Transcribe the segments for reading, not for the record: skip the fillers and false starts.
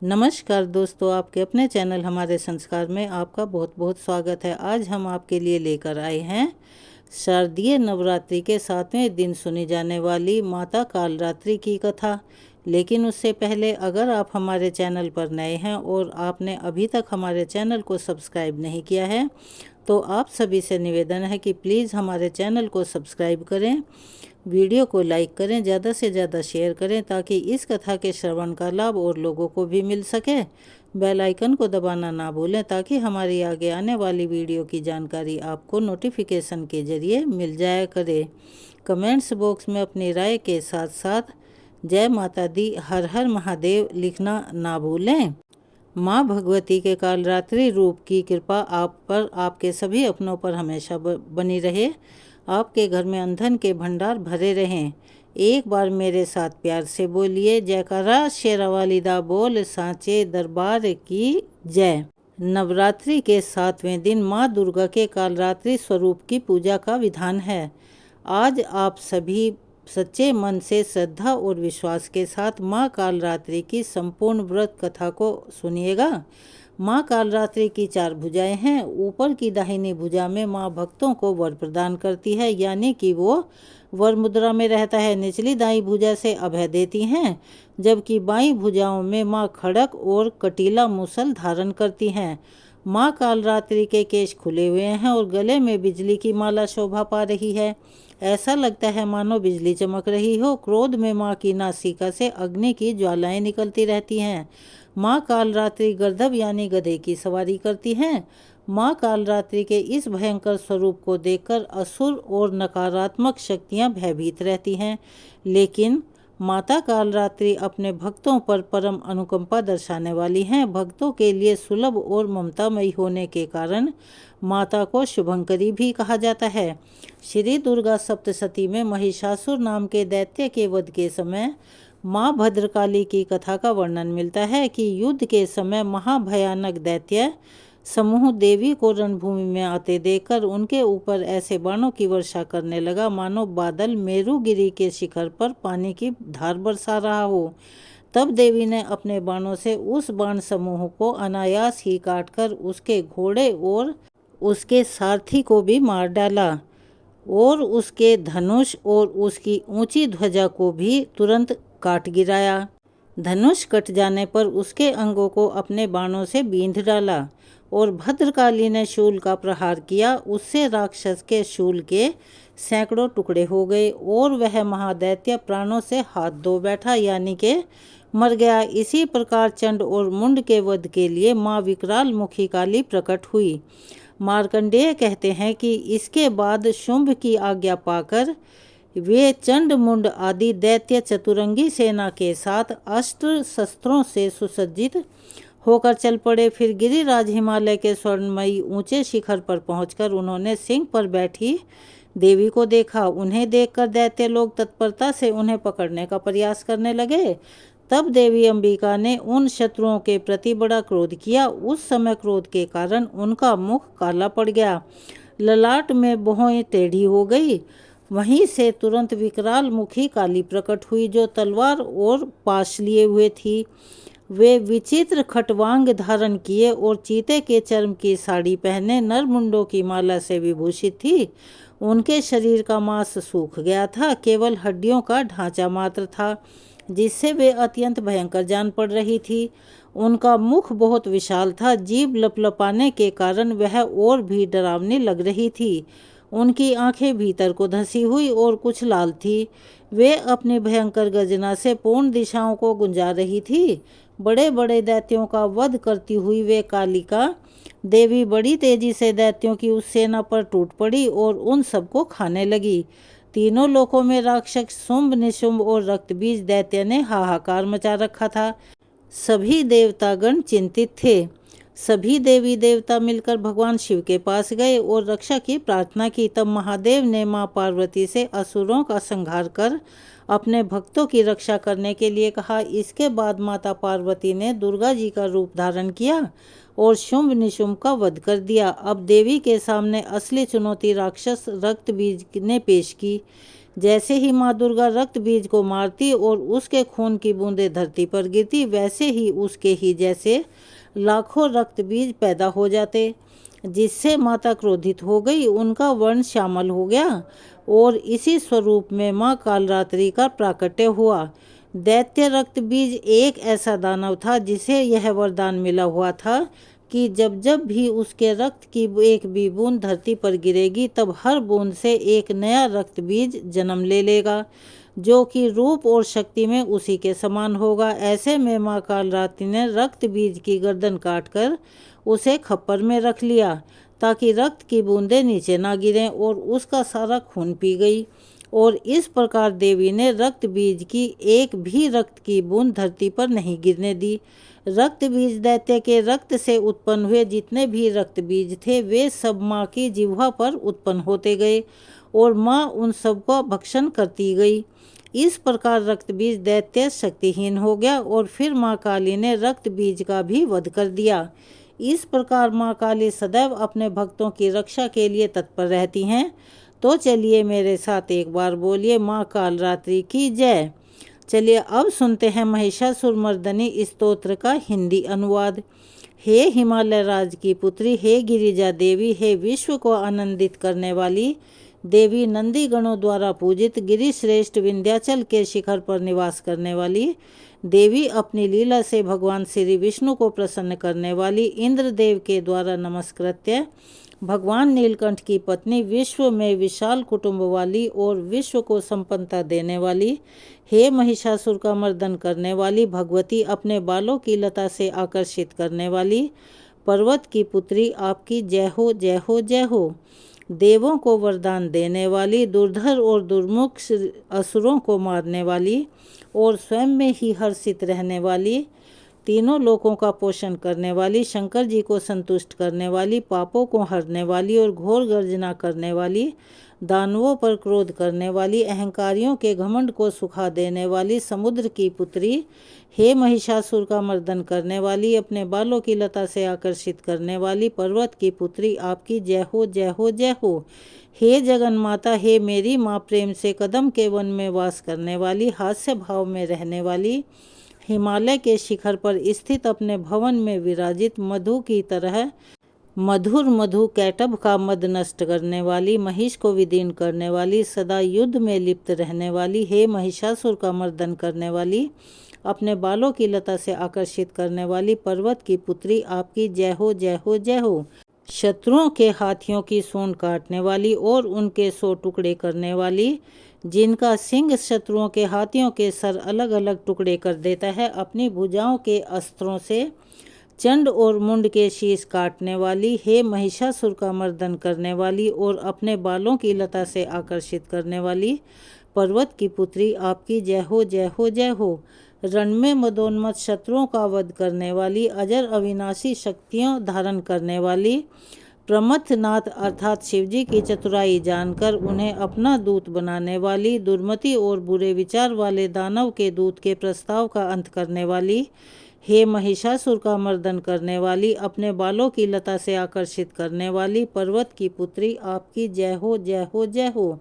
नमस्कार दोस्तों, आपके अपने चैनल हमारे संस्कार में आपका बहुत बहुत स्वागत है। आज हम आपके लिए लेकर आए हैं शारदीय नवरात्रि के 7वें दिन सुनी जाने वाली माता कालरात्रि की कथा। लेकिन उससे पहले अगर आप हमारे चैनल पर नए हैं और आपने अभी तक हमारे चैनल को सब्सक्राइब नहीं किया है तो आप सभी से निवेदन है कि प्लीज़ हमारे चैनल को सब्सक्राइब करें, वीडियो को लाइक करें, ज़्यादा से ज़्यादा शेयर करें ताकि इस कथा के श्रवण का लाभ और लोगों को भी मिल सके। बेल आइकन को दबाना ना भूलें ताकि हमारी आगे आने वाली वीडियो की जानकारी आपको नोटिफिकेशन के ज़रिए मिल जाया करे। कमेंट्स बॉक्स में अपनी राय के साथ साथ जय माता दी, हर हर महादेव लिखना ना भूलें। माँ भगवती के कालरात्रि रूप की कृपा आप पर, आपके सभी अपनों पर हमेशा बनी रहे। आपके घर में अंधन के भंडार भरे रहें। एक बार मेरे साथ प्यार से बोलिए, जयकारा शेरावाली दा बोल सांचे दरबार की जय। नवरात्रि के 7वें दिन माँ दुर्गा के कालरात्रि स्वरूप की पूजा का विधान है। आज आप सभी सच्चे मन से श्रद्धा और विश्वास के साथ माँ कालरात्रि की संपूर्ण व्रत कथा को सुनिएगा। माँ कालरात्रि की 4 भुजाएं हैं। ऊपर की दाहिनी भुजा में माँ भक्तों को वर प्रदान करती है, यानी कि वो वर मुद्रा में रहता है। निचली दाई भुजा से अभय देती हैं, जबकि बाई भुजाओं में माँ खड़क और कटीला मूसल धारण करती हैं। माँ कालरात्रि के केश खुले हुए हैं और गले में बिजली की माला शोभा पा रही है। ऐसा लगता है मानो बिजली चमक रही हो। क्रोध में माँ की नासिका से अग्नि की ज्वालाएं निकलती रहती हैं। माँ कालरात्रि गर्दभ यानी गधे की सवारी करती हैं। माँ कालरात्रि के इस भयंकर स्वरूप को देखकर असुर और नकारात्मक शक्तियाँ भयभीत रहती हैं, लेकिन माता कालरात्रि अपने भक्तों पर परम अनुकंपा दर्शाने वाली हैं। भक्तों के लिए सुलभ और ममतामयी होने के कारण माता को शुभंकरी भी कहा जाता है। श्री दुर्गा सप्तशती में महिषासुर नाम के दैत्य के वध के समय माँ भद्रकाली की कथा का वर्णन मिलता है कि युद्ध के समय महाभयानक दैत्य समूह देवी को रणभूमि में आते देखकर उनके ऊपर ऐसे बाणों की वर्षा करने लगा मानो बादल मेरुगिरी के शिखर पर पानी की धार बरसा रहा हो। तब देवी ने अपने बाणों से उस बाण समूह को अनायास ही काटकर उसके घोड़े और उसके सारथी को भी मार डाला और उसके धनुष और उसकी ऊंची ध्वजा को भी तुरंत काट गिराया। धनुष कट जाने पर उसके अंगों को अपने बाणों से बींध डाला और भद्रकाली ने शूल का प्रहार किया। उससे राक्षस के शूल के सैकड़ों टुकड़े हो गए और वह महादैत्य प्राणों से हाथ धो बैठा, यानी के मर गया। इसी प्रकार चंड और मुंड के वध के लिए माँ विकराल मुखी काली प्रकट हुई। मार्कंडेय कहते हैं कि इसके बाद शुंभ की आज्ञा पाकर वे चंड मुंड आदि दैत्य चतुरंगी सेना के साथ अस्त्र शस्त्रों से सुसज्जित होकर चल पड़े। फिर गिरिराज हिमालय के स्वर्णमयी ऊंचे शिखर पर पहुंचकर उन्होंने सिंह पर बैठी देवी को देखा। उन्हें देखकर दैत्य लोग तत्परता से उन्हें पकड़ने का प्रयास करने लगे। तब देवी अंबिका ने उन शत्रुओं के प्रति बड़ा क्रोध किया। उस समय क्रोध के कारण उनका मुख काला पड़ गया, ललाट में भौहें टेढ़ी हो गई। वहीं से तुरंत विकराल मुखी काली प्रकट हुई, जो तलवार और पाश लिए हुए थी। वे विचित्र खटवांग धारण किए और चीते के चर्म की साड़ी पहने नरमुंडों की माला से विभूषित थी। उनके शरीर का मांस सूख गया था, केवल हड्डियों का ढांचा मात्र था, जिससे वे अत्यंत भयंकर जान पड़ रही थी। उनका मुख बहुत विशाल था, जीभ लपलपाने के कारण वह और भी डरावनी लग रही थी। उनकी आंखें भीतर को धंसी हुई और कुछ लाल थी। वे अपनी भयंकर गर्जना से पूर्ण दिशाओं को गुंजा रही थी। बड़े बड़े दैत्यों का वध करती हुई वे कालिका देवी बड़ी तेजी से दैत्यों की उस सेना पर टूट पड़ी और उन सबको खाने लगी। तीनों लोकों में राक्षस शुंभ, निशुंभ और रक्तबीज दैत्य ने हाहाकार मचा रखा था। सभी देवतागण चिंतित थे। सभी देवी देवता मिलकर भगवान शिव के पास गए और रक्षा की प्रार्थना की। तब महादेव ने मां पार्वती से असुरों का संहार कर अपने भक्तों की रक्षा करने के लिए कहा। इसके बाद माता पार्वती ने दुर्गा जी का रूप धारण किया और शुंभ निशुंभ का वध कर दिया। अब देवी के सामने असली चुनौती राक्षस रक्तबीज ने पेश की। जैसे ही माँ दुर्गा रक्त बीज को मारती और उसके खून की बूंदें धरती पर गिरती, वैसे ही उसके ही जैसे लाखों रक्त बीज पैदा हो जाते, जिससे माता क्रोधित हो गई, उनका वर्ण श्यामल हो गया और इसी स्वरूप में माँ कालरात्रि का प्राकट्य हुआ। दैत्य रक्त बीज एक ऐसा दानव था जिसे यह वरदान मिला हुआ था कि जब जब भी उसके रक्त की एक भी बूंद धरती पर गिरेगी, तब हर बूंद से एक नया रक्त बीज जन्म ले लेगा, जो कि रूप और शक्ति में उसी के समान होगा। ऐसे में माँ कालरात्रि ने रक्त बीज की गर्दन काटकर उसे खप्पर में रख लिया, ताकि रक्त की बूंदें नीचे ना गिरें, और उसका सारा खून पी गई। और इस प्रकार देवी ने रक्त बीज की एक भी रक्त की बूंद धरती पर नहीं गिरने दी। रक्त बीज दैत्य के रक्त से उत्पन्न हुए जितने भी रक्त बीज थे, वे सब माँ की जिह्वा पर उत्पन्न होते गए और माँ उन सबका भक्षण करती गई। इस प्रकार रक्त बीज दैत्य शक्तिहीन हो गया और फिर माँ काली ने रक्त बीज का भी वध कर दिया। इस प्रकार माँ काली सदैव अपने भक्तों की रक्षा के लिए तत्पर रहती हैं। तो चलिए मेरे साथ एक बार बोलिए, माँ कालरात्रि की जय। चलिए अब सुनते हैं महिषासुर मर्दनी स्तोत्र का हिंदी अनुवाद। हे हिमालय राज की पुत्री, हे गिरिजा देवी, हे विश्व को आनंदित करने वाली देवी, नंदी गणों द्वारा पूजित गिरिश्रेष्ठ विंध्याचल के शिखर पर निवास करने वाली देवी, अपनी लीला से भगवान श्री विष्णु को प्रसन्न करने वाली, इंद्रदेव के द्वारा नमस्कृत्य भगवान नीलकंठ की पत्नी, विश्व में विशाल कुटुंब वाली और विश्व को संपन्नता देने वाली, हे महिषासुर का मर्दन करने वाली भगवती, अपने बालों की लता से आकर्षित करने वाली पर्वत की पुत्री, आपकी जय हो जय हो जय हो। देवों को वरदान देने वाली, दुर्धर और दुर्मुख असुरों को मारने वाली और स्वयं में ही हर्षित रहने वाली, तीनों लोकों का पोषण करने वाली, शंकर जी को संतुष्ट करने वाली, पापों को हरने वाली और घोर गर्जना करने वाली, दानवों पर क्रोध करने वाली, अहंकारियों के घमंड को सुखा देने वाली समुद्र की पुत्री, हे महिषासुर का मर्दन करने वाली, अपने बालों की लता से आकर्षित करने वाली पर्वत की पुत्री, आपकी जय हो जय हो जय हो। हे जगन माता, हे मेरी माँ, प्रेम से कदम के वन में वास करने वाली, हास्य भाव में रहने वाली, हिमालय के शिखर पर स्थित अपने भवन में विराजित मधु की तरह मधुर मधु कैटभ का मद नष्ट करने वाली, महिष को विदीर्ण करने वाली, सदा युद्ध में लिप्त रहने वाली, हे महिषासुर का मर्दन करने वाली, अपने बालों की लता से आकर्षित करने वाली पर्वत की पुत्री, आपकी जय हो जय हो जय हो। शत्रुओं के हाथियों की सूंड काटने वाली और उनके 100 टुकड़े करने वाली, जिनका सिंह शत्रुओं के हाथियों के सर अलग अलग टुकड़े कर देता है, अपनी भुजाओं के अस्त्रों से चंड और मुंड के शीश काटने वाली, हे महिषासुर का मर्दन करने वाली और अपने बालों की लता से आकर्षित करने वाली पर्वत की पुत्री, आपकी जय हो जय हो जय हो। रण में मदोन्मत्त शत्रुओं का वध करने वाली, अजर अविनाशी शक्तियों धारण करने वाली, प्रमथनाथ अर्थात शिवजी की चतुराई जानकर उन्हें अपना दूत बनाने वाली, दुर्मति और बुरे विचार वाले दानव के दूत के प्रस्ताव का अंत करने वाली, हे महिषासुर का मर्दन करने वाली, अपने बालों की लता से आकर्षित करने वाली पर्वत की पुत्री, आपकी जय हो जय हो जय हो।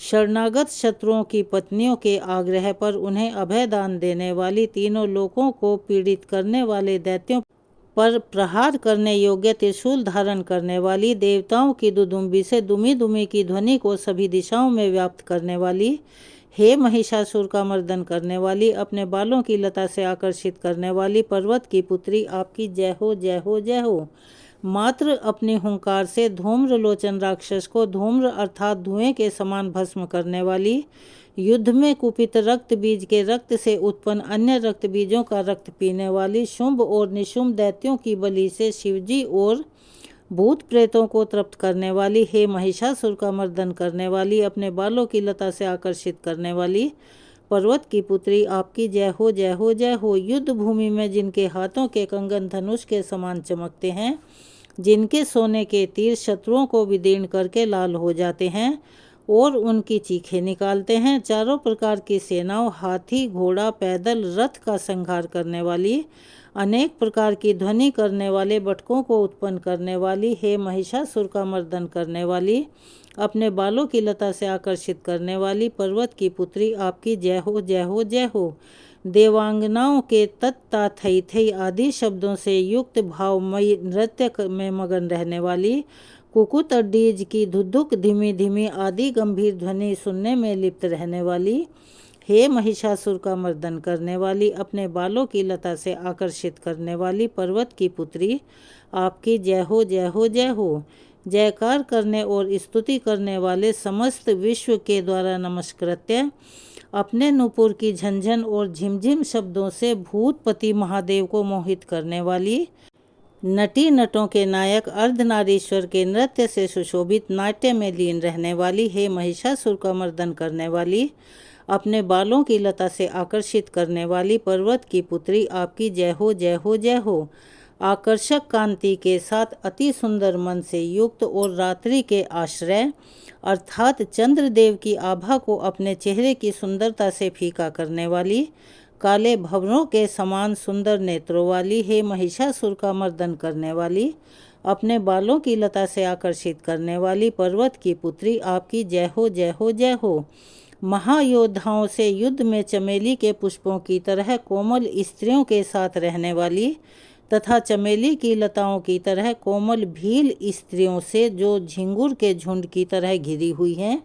शरणागत शत्रुओं की पत्नियों के आग्रह पर उन्हें अभय दान देने वाली, तीनों लोकों को पीड़ित करने वाले दैत्यों पर प्रहार करने योग्य त्रिशूल धारण करने वाली, देवताओं की दुदुम्बी से दुमी दुमी की ध्वनि को सभी दिशाओं में व्याप्त करने वाली, हे महिषासुर का मर्दन करने वाली, अपने बालों की लता से आकर्षित करने वाली पर्वत की पुत्री, आपकी जय हो जय हो जय हो। मात्र अपनी हुंकार से धूम्र लोचन राक्षस को धूम्र अर्थात धुएं के समान भस्म करने वाली, युद्ध में कुपित रक्त बीज के रक्त से उत्पन्न अन्य रक्त बीजों का रक्त पीने वाली, शुंभ और निशुंभ दैत्यों की बलि से शिवजी और भूत प्रेतों को तृप्त करने वाली, हे महिषासुर का मर्दन करने वाली, अपने बालों की लता से आकर्षित करने वाली पर्वत की पुत्री, आपकी जय हो जय हो जय हो। युद्ध भूमि में जिनके हाथों के कंगन धनुष के समान चमकते हैं, जिनके सोने के तीर शत्रुओं को विदीर्ण करके लाल हो जाते हैं और उनकी चीखें निकालते हैं, चारों प्रकार की सेनाओं, हाथी, घोड़ा, पैदल, रथ का संहार करने वाली, अनेक प्रकार की ध्वनि करने वाले बटकों को उत्पन्न करने वाली, हे महिषासुर का मर्दन करने वाली, अपने बालों की लता से आकर्षित करने वाली पर्वत की पुत्री आपकी जय हो जय हो जय हो। देवांगनाओं के तत्ता थई थई आदि शब्दों से युक्त भावमयी नृत्य में मगन रहने वाली, कुकुत और डीज की धुधुक धीमी धीमी आदि गंभीर ध्वनि सुनने में लिप्त रहने वाली, हे महिषासुर का मर्दन करने वाली, अपने बालों की लता से आकर्षित करने वाली पर्वत की पुत्री आपकी जय हो जय हो जय हो। जयकार करने और स्तुति करने वाले समस्त विश्व के द्वारा नमस्कृत्य, अपने नुपुर की झंझन और झिमझिम शब्दों से भूतपति महादेव को मोहित करने वाली, नटी नटों के नायक अर्धनारीश्वर के नृत्य से सुशोभित नाट्य में लीन रहने वाली, हे महिषासुर का मर्दन करने वाली, अपने बालों की लता से आकर्षित करने वाली पर्वत की पुत्री आपकी जय हो जय हो जय हो। आकर्षक कांति के साथ अति सुंदर मन से युक्त और रात्रि के आश्रय अर्थात चंद्रदेव की आभा को अपने चेहरे की सुंदरता से फीका करने वाली, काले भंवरों के समान सुंदर नेत्रों वाली, हे महिषासुर का मर्दन करने वाली, अपने बालों की लता से आकर्षित करने वाली पर्वत की पुत्री आपकी जय हो जय हो जय हो। महायोद्धाओं से युद्ध में चमेली के पुष्पों की तरह कोमल स्त्रियों के साथ रहने वाली तथा चमेली की लताओं की तरह कोमल भील स्त्रियों से जो झिंगुर के झुंड की तरह घिरी हुई हैं,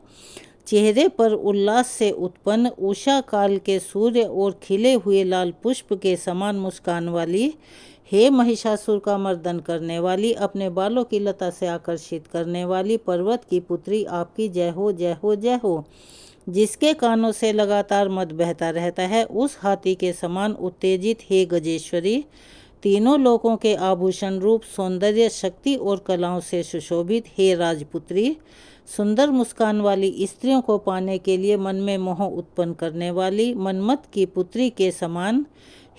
चेहरे पर उल्लास से उत्पन्न उषा काल के सूर्य और खिले हुए लाल पुष्प के समान मुस्कान वाली, हे महिषासुर का मर्दन करने वाली, अपने बालों की लता से आकर्षित करने वाली पर्वत की पुत्री आपकी जय हो जय हो जय हो। जिसके कानों से लगातार मद बहता रहता है, उस हाथी के समान उत्तेजित हे गजेश्वरी, तीनों लोकों के आभूषण रूप सौंदर्य शक्ति और कलाओं से सुशोभित हे राजपुत्री, सुंदर मुस्कान वाली स्त्रियों को पाने के लिए मन में मोह उत्पन्न करने वाली मनमत की पुत्री के समान,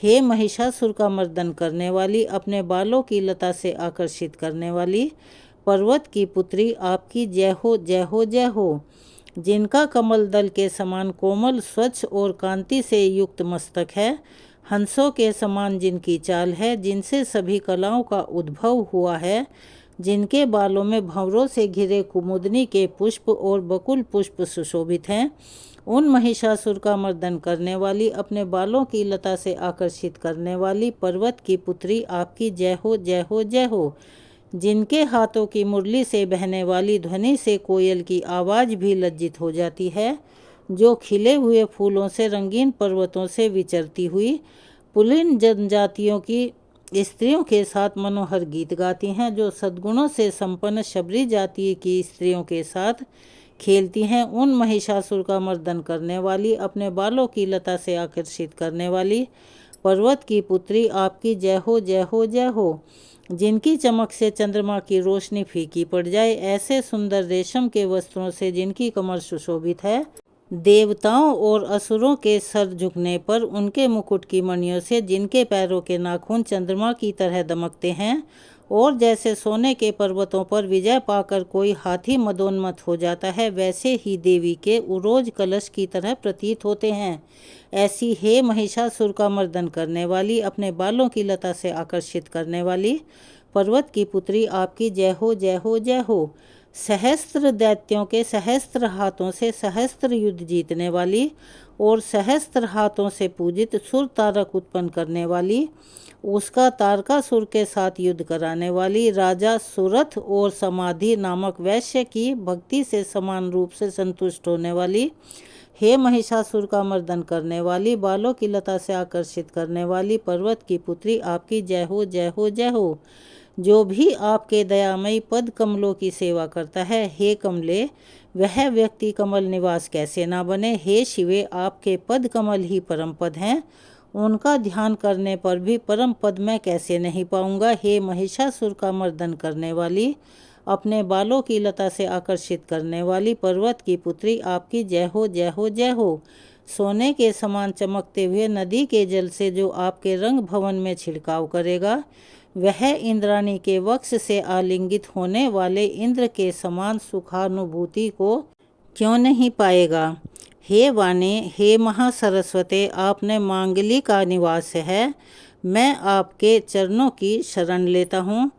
हे महिषासुर का मर्दन करने वाली, अपने बालों की लता से आकर्षित करने वाली पर्वत की पुत्री आपकी जय हो जय हो जय हो। जिनका कमल दल के समान कोमल स्वच्छ और कांति से युक्त मस्तक है, हंसों के समान जिनकी चाल है, जिनसे सभी कलाओं का उद्भव हुआ है, जिनके बालों में भंवरों से घिरे कुमुदनी के पुष्प और बकुल पुष्प सुशोभित हैं, उन महिषासुर का मर्दन करने वाली, अपने बालों की लता से आकर्षित करने वाली पर्वत की पुत्री आपकी जय हो जय हो जय हो। जिनके हाथों की मुरली से बहने वाली ध्वनि से कोयल की आवाज़ भी लज्जित हो जाती है, जो खिले हुए फूलों से रंगीन पर्वतों से विचरती हुई पुलिन जनजातियों की स्त्रियों के साथ मनोहर गीत गाती हैं, जो सद्गुणों से संपन्न शबरी जाति की स्त्रियों के साथ खेलती हैं, उन महिषासुर का मर्दन करने वाली, अपने बालों की लता से आकर्षित करने वाली पर्वत की पुत्री आपकी जय हो जय हो जय हो। जिनकी चमक से चंद्रमा की रोशनी फीकी पड़ जाए, ऐसे सुंदर रेशम के वस्त्रों से जिनकी कमर सुशोभित है, देवताओं और असुरों के सर झुकने पर उनके मुकुट की मणियों से जिनके पैरों के नाखून चंद्रमा की तरह दमकते हैं, और जैसे सोने के पर्वतों पर विजय पाकर कोई हाथी मदोन्मत्त हो जाता है, वैसे ही देवी के उरोज कलश की तरह प्रतीत होते हैं, ऐसी हे महिषासुर का मर्दन करने वाली, अपने बालों की लता से आकर्षित करने वाली पर्वत की पुत्री आपकी जय हो जय हो जय हो। सहस्त्र दैत्यों के सहस्त्र हाथों से सहस्त्र युद्ध जीतने वाली और सहस्त्र हाथों से पूजित सुर तारक उत्पन्न करने वाली, उसका तारकासुर के साथ युद्ध कराने वाली, राजा सुरथ और समाधि नामक वैश्य की भक्ति से समान रूप से संतुष्ट होने वाली, हे महिषासुर का मर्दन करने वाली, बालों की लता से आकर्षित करने वाली पर्वत की पुत्री आपकी जय हो जय हो जय हो। जो भी आपके दयामयी पद कमलों की सेवा करता है, हे कमले, वह व्यक्ति कमल निवास कैसे ना बने। हे शिवे, आपके पद कमल ही परम पद हैं, उनका ध्यान करने पर भी परम पद मैं कैसे नहीं पाऊंगा। हे महिषासुर का मर्दन करने वाली, अपने बालों की लता से आकर्षित करने वाली पर्वत की पुत्री आपकी जय हो जय हो जय हो। सोने के समान चमकते हुए नदी के जल से जो आपके रंग भवन में छिड़काव करेगा, वह इंद्राणी के वक्ष से आलिंगित होने वाले इंद्र के समान सुखानुभूति को क्यों नहीं पाएगा। हे वाणी, हे महासरस्वते, आपने मांगली का निवास है, मैं आपके चरणों की शरण लेता हूँ।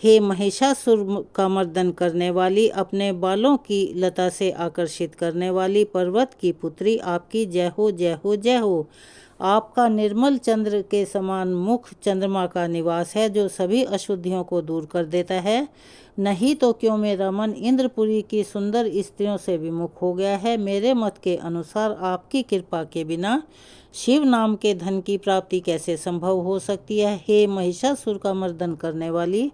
हे महिषासुर का मर्दन करने वाली, अपने बालों की लता से आकर्षित करने वाली पर्वत की पुत्री, आपकी जय हो जय हो जय हो। आपका निर्मल चंद्र के समान मुख चंद्रमा का निवास है, जो सभी अशुद्धियों को दूर कर देता है। नहीं तो क्यों मेरा मन इंद्रपुरी की सुंदर स्त्रियों से विमुख हो गया है। मेरे मत के अनुसार आपकी कृपा के बिना शिव नाम के धन की प्राप्ति कैसे संभव हो सकती है। हे महिषासुर का मर्दन करने वाली,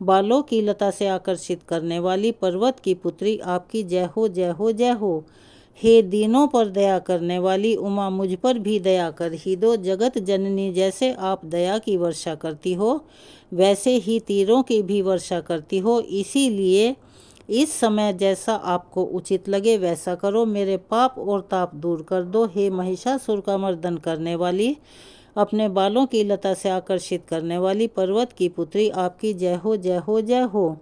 बालों की लता से आकर्षित करने वाली पर्वत की पुत्री, आपकी जय हो जय हो जय हो। हे दीनों पर दया करने वाली उमा, मुझ पर भी दया कर ही दो। जगत जननी, जैसे आप दया की वर्षा करती हो, वैसे ही तीरों की भी वर्षा करती हो। इसीलिए इस समय जैसा आपको उचित लगे वैसा करो, मेरे पाप और ताप दूर कर दो। हे महिषासुर का मर्दन करने वाली, अपने बालों की लता से आकर्षित करने वाली पर्वत की पुत्री, आपकी जय हो जय हो जय हो।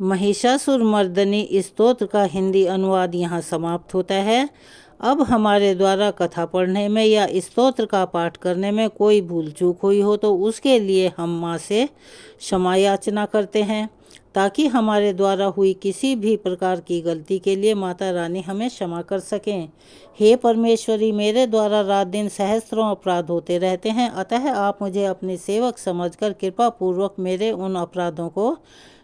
महिषासुर मर्दनी स्तोत्र का हिंदी अनुवाद यहाँ समाप्त होता है। अब हमारे द्वारा कथा पढ़ने में या स्तोत्र का पाठ करने में कोई भूल चूक हुई हो तो उसके लिए हम माँ से क्षमा याचना करते हैं, ताकि हमारे द्वारा हुई किसी भी प्रकार की गलती के लिए माता रानी हमें क्षमा कर सकें। हे परमेश्वरी, मेरे द्वारा रात दिन सहस्त्रों अपराध होते रहते हैं, अतः आप मुझे अपनी सेवक समझकर कृपा पूर्वक मेरे उन अपराधों को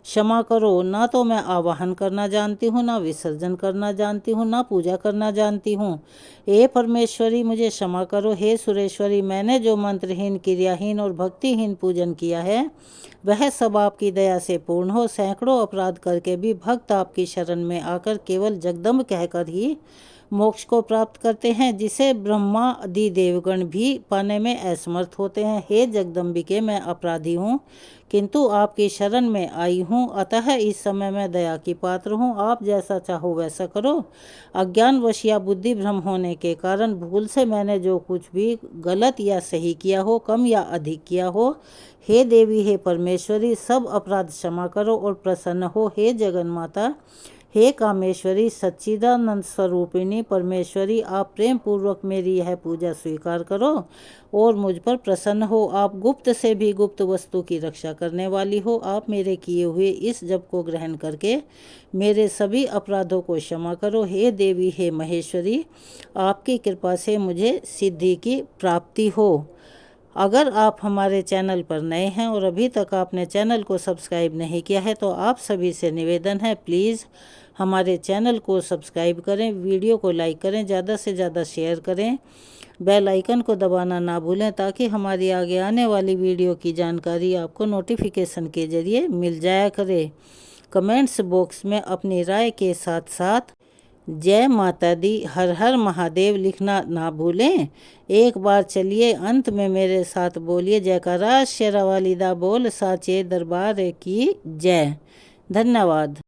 क्षमा करो। ना तो मैं आवाहन करना जानती हूँ, ना विसर्जन करना जानती हूँ, ना पूजा करना जानती हूँ। हे परमेश्वरी, मुझे क्षमा करो। हे सुरेश्वरी, मैंने जो मंत्रहीन, क्रियाहीन और भक्तिहीन पूजन किया है वह सब आपकी दया से पूर्ण हो। सैकड़ों अपराध करके भी भक्त आपकी शरण में आकर केवल जगदम्ब कहकर ही मोक्ष को प्राप्त करते हैं, जिसे ब्रह्मा आदि देवगण भी पाने में असमर्थ होते हैं। हे जगदम्बिके, मैं अपराधी हूँ, किंतु आपकी शरण में आई हूँ, अतः इस समय मैं दया की पात्र हूँ। आप जैसा चाहो वैसा करो। अज्ञानवश या बुद्धि भ्रम होने के कारण भूल से मैंने जो कुछ भी गलत या सही किया हो, कम या अधिक किया हो, हे देवी, हे परमेश्वरी, सब अपराध क्षमा करो और प्रसन्न हो। हे जगन माता, हे कामेश्वरी, सच्चिदानंद स्वरूपिणी परमेश्वरी, आप प्रेम पूर्वक मेरी यह पूजा स्वीकार करो और मुझ पर प्रसन्न हो। आप गुप्त से भी गुप्त वस्तु की रक्षा करने वाली हो। आप मेरे किए हुए इस जप को ग्रहण करके मेरे सभी अपराधों को क्षमा करो। हे देवी, हे महेश्वरी, आपकी कृपा से मुझे सिद्धि की प्राप्ति हो। अगर आप हमारे चैनल पर नए हैं और अभी तक आपने चैनल को सब्सक्राइब नहीं किया है तो आप सभी से निवेदन है, प्लीज़ हमारे चैनल को सब्सक्राइब करें, वीडियो को लाइक करें, ज़्यादा से ज़्यादा शेयर करें, बेल आइकन को दबाना ना भूलें, ताकि हमारी आगे आने वाली वीडियो की जानकारी आपको नोटिफिकेशन के ज़रिए मिल जाया करे। कमेंट्स बॉक्स में अपनी राय के साथ साथ जय माता दी, हर हर महादेव लिखना ना भूलें। एक बार चलिए अंत में मेरे साथ बोलिए, जयकारा शेरा वाली दा बोल, साचे दरबार की जय। धन्यवाद।